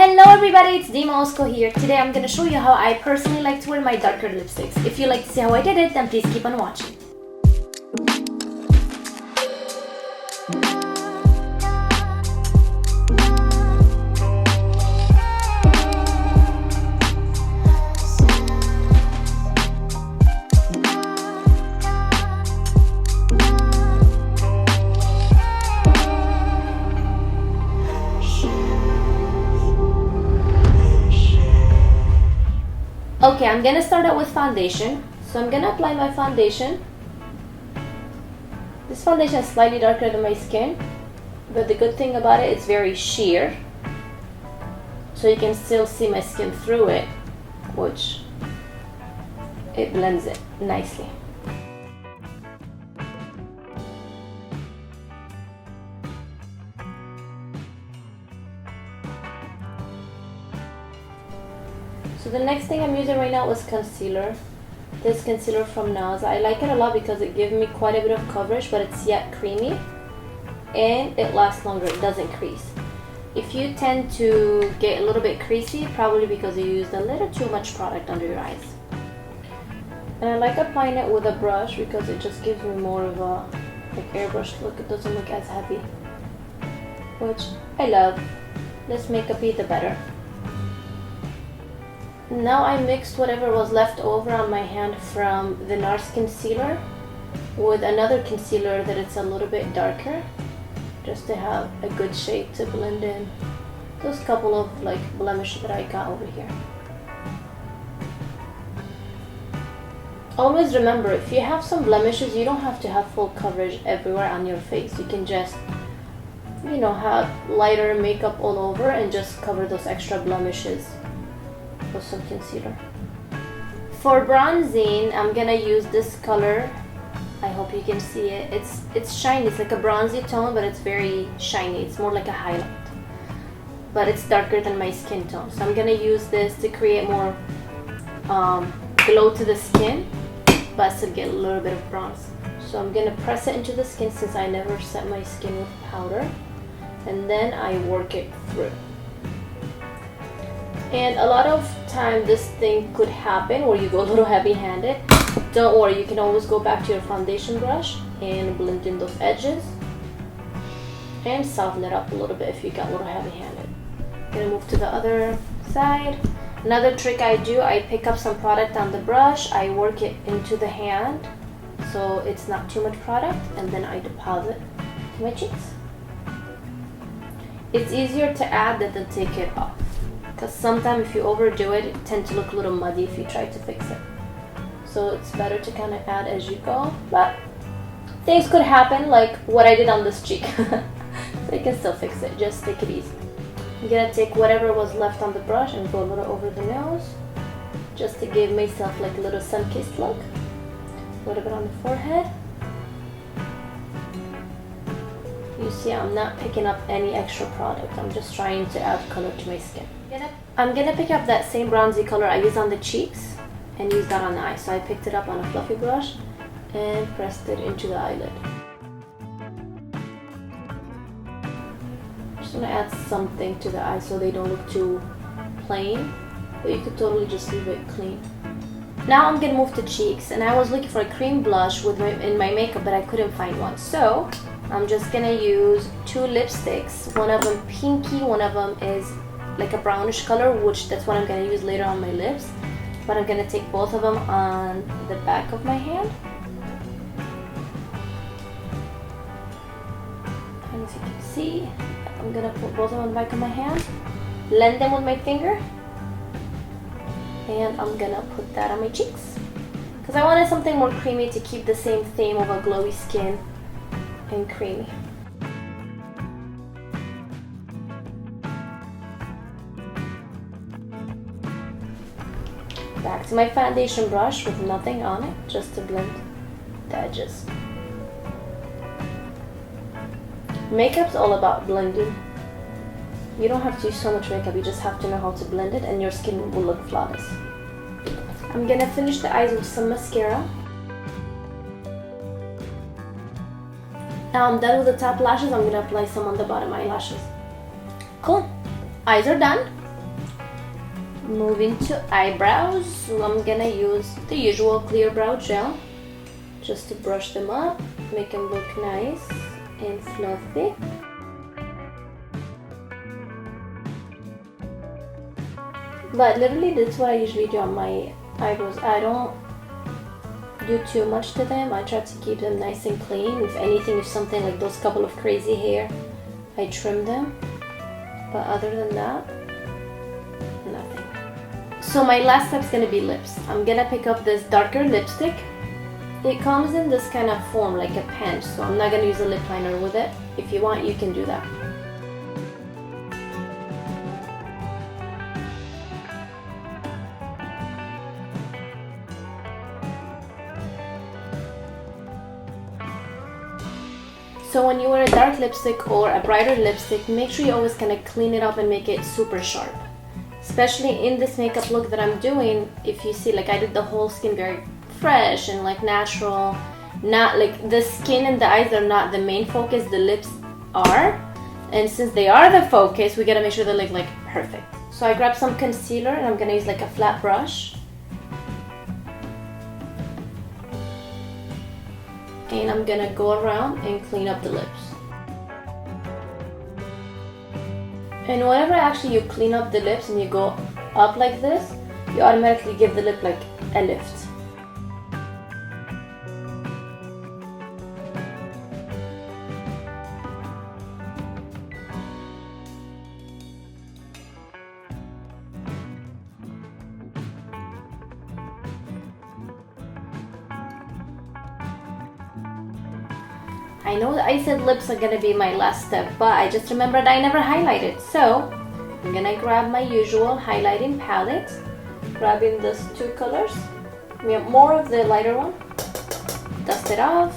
Hello everybody, it's DIMA OSKO here. Today I'm going to show you how I personally like to wear my darker lipsticks. If you like to see how I did it, then please keep on watching. Okay, I'm gonna start out with foundation. So I'm gonna apply my foundation. This foundation is slightly darker than my skin, but the good thing about it, it's very sheer. So you can still see my skin through it, which it blends it nicely. So the next thing I'm using right now is concealer. This concealer from NARS. I like it a lot because it gives me quite a bit of coverage, but it's yet creamy and it lasts longer. It doesn't crease. If you tend to get a little bit creasy, probably because you used a little too much product under your eyes. And I like applying it with a brush because it just gives me more of a airbrush look. It doesn't look as heavy, which I love. Less makeup-y, the better. Now I mixed whatever was left over on my hand from the NARS concealer with another concealer that it's a little bit darker, just to have a good shade to blend in those couple of blemishes that I got over here. Always remember, if you have some blemishes, you don't have to have full coverage everywhere on your face. You can just, have lighter makeup all over and just cover those extra blemishes with some concealer. For bronzing, I'm gonna use this color. I hope you can see it. It's shiny. It's like a bronzy tone, but it's very shiny. It's more like a highlight, but it's darker than my skin tone. So I'm gonna use this to create more glow to the skin, but still get a little bit of bronze. So I'm gonna press it into the skin since I never set my skin with powder, and then I work it through. And a lot of time this thing could happen where you go a little heavy-handed. Don't worry, you can always go back to your foundation brush and blend in those edges and soften it up a little bit if you got a little heavy-handed. Gonna move to the other side. Another trick I do, I pick up some product on the brush, I work it into the hand so it's not too much product, and then I deposit to my cheeks. It's easier to add than to take it off, because sometimes if you overdo it, it tends to look a little muddy if you try to fix it. So it's better to kind of add as you go, but things could happen like what I did on this cheek. So you can still fix it, just take it easy. I'm gonna take whatever was left on the brush and go a little over the nose, just to give myself like a little sun-kissed look. A little bit on the forehead. You see, I'm not picking up any extra product. I'm just trying to add color to my skin. I'm gonna pick up that same bronzy color I used on the cheeks and use that on the eye. So I picked it up on a fluffy brush and pressed it into the eyelid. Just gonna add something to the eye so they don't look too plain, but you could totally just leave it clean. Now I'm gonna move to cheeks, and I was looking for a cream blush in my makeup, but I couldn't find one. So I'm just gonna use two lipsticks. One of them pinky, one of them is like a brownish color, which that's what I'm gonna use later on my lips. But I'm gonna take both of them on the back of my hand. And as you can see, I'm gonna put both of them on the back of my hand, blend them with my finger, and I'm gonna put that on my cheeks. Because I wanted something more creamy to keep the same theme of a glowy skin and creamy. Back to my foundation brush with nothing on it, just to blend the edges. Makeup's all about blending. You don't have to use so much makeup, you just have to know how to blend it and your skin will look flawless. I'm gonna finish the eyes with some mascara. Now I'm done with the top lashes, I'm gonna apply some on the bottom eyelashes. Cool. Eyes are done. Moving to eyebrows, so I'm gonna use the usual clear brow gel just to brush them up, make them look nice and fluffy. But literally that's what I usually do on my eyebrows. I don't do too much to them. I try to keep them nice and clean. If anything, if something like those couple of crazy hair, I trim them. But other than that, nothing. So my last step is going to be lips. I'm going to pick up this darker lipstick. It comes in this kind of form, like a pen, so I'm not going to use a lip liner with it. If you want, you can do that. So when you wear a dark lipstick or a brighter lipstick, make sure you always kind of clean it up and make it super sharp. Especially in this makeup look that I'm doing, if you see, like I did the whole skin very fresh and like natural. Not like the skin and the eyes are not the main focus, the lips are. And since they are the focus, we gotta make sure they look like perfect. So I grabbed some concealer and I'm gonna use like a flat brush. And I'm gonna go around and clean up the lips. And whenever actually you clean up the lips and you go up like this, you automatically give the lip like a lift. I know that I said lips are gonna be my last step, but I just remembered I never highlighted. So I'm gonna grab my usual highlighting palette, grabbing these two colors. We have more of the lighter one. Dust it off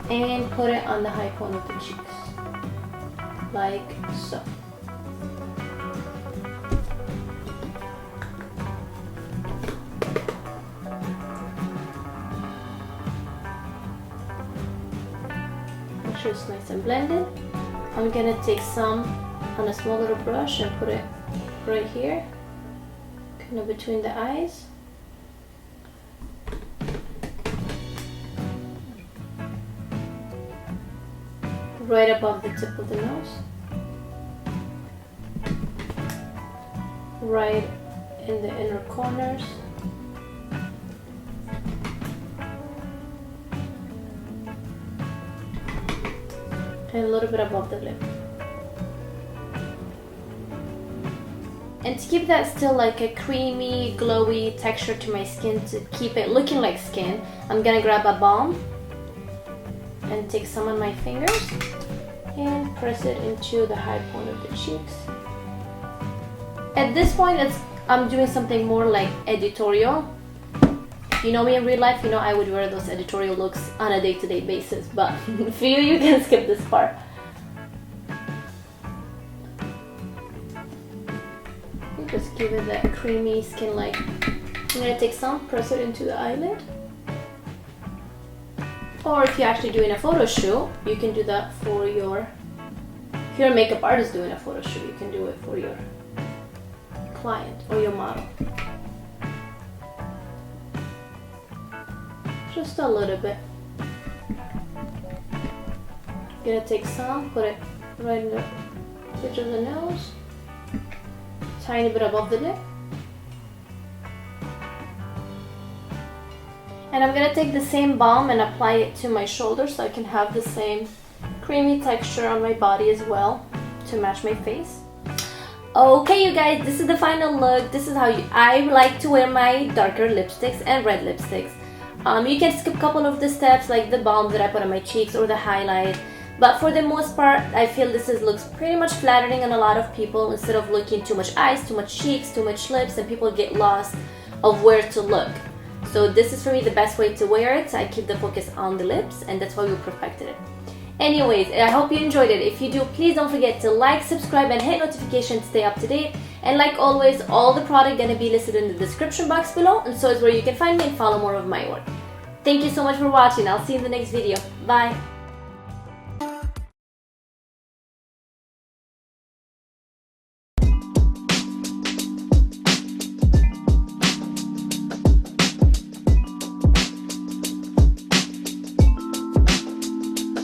and put it on the high point of the cheeks, like so. Sure it's nice and blended. I'm gonna take some on a small little brush and put it right here, kind of between the eyes. Right above the tip of the nose. Right in the inner corners. And a little bit above the lip. And to keep that still like a creamy, glowy texture to my skin, to keep it looking like skin, I'm gonna grab a balm and take some on my fingers and press it into the high point of the cheeks. At this point, I'm doing something more like editorial. If you know me in real life, you know I would wear those editorial looks on a day-to-day basis, but for you can skip this part. Just give it that creamy skin-like. I'm gonna take some, press it into the eyelid. Or if you're actually doing a photo shoot, you can do that for your, if you're a makeup artist doing a photo shoot, you can do it for your client or your model. Just a little bit. Gonna take some, put it right in the bridge of the nose, tiny bit above the lip. And I'm gonna take the same balm and apply it to my shoulder so I can have the same creamy texture on my body as well to match my face. Okay, you guys, this is the final look. This is how I like to wear my darker lipsticks and red lipsticks. You can skip a couple of the steps like the balm that I put on my cheeks or the highlight, but for the most part I feel this looks pretty much flattering on a lot of people instead of looking too much eyes, too much cheeks, too much lips, and people get lost of where to look. So this is for me the best way to wear it. I keep the focus on the lips and that's why we perfected it. Anyways, I hope you enjoyed it. If you do, please don't forget to like, subscribe, and hit notifications to stay up to date. And like always, all the product gonna be listed in the description box below, and so is where you can find me and follow more of my work. Thank you so much for watching. I'll see you in the next video. Bye!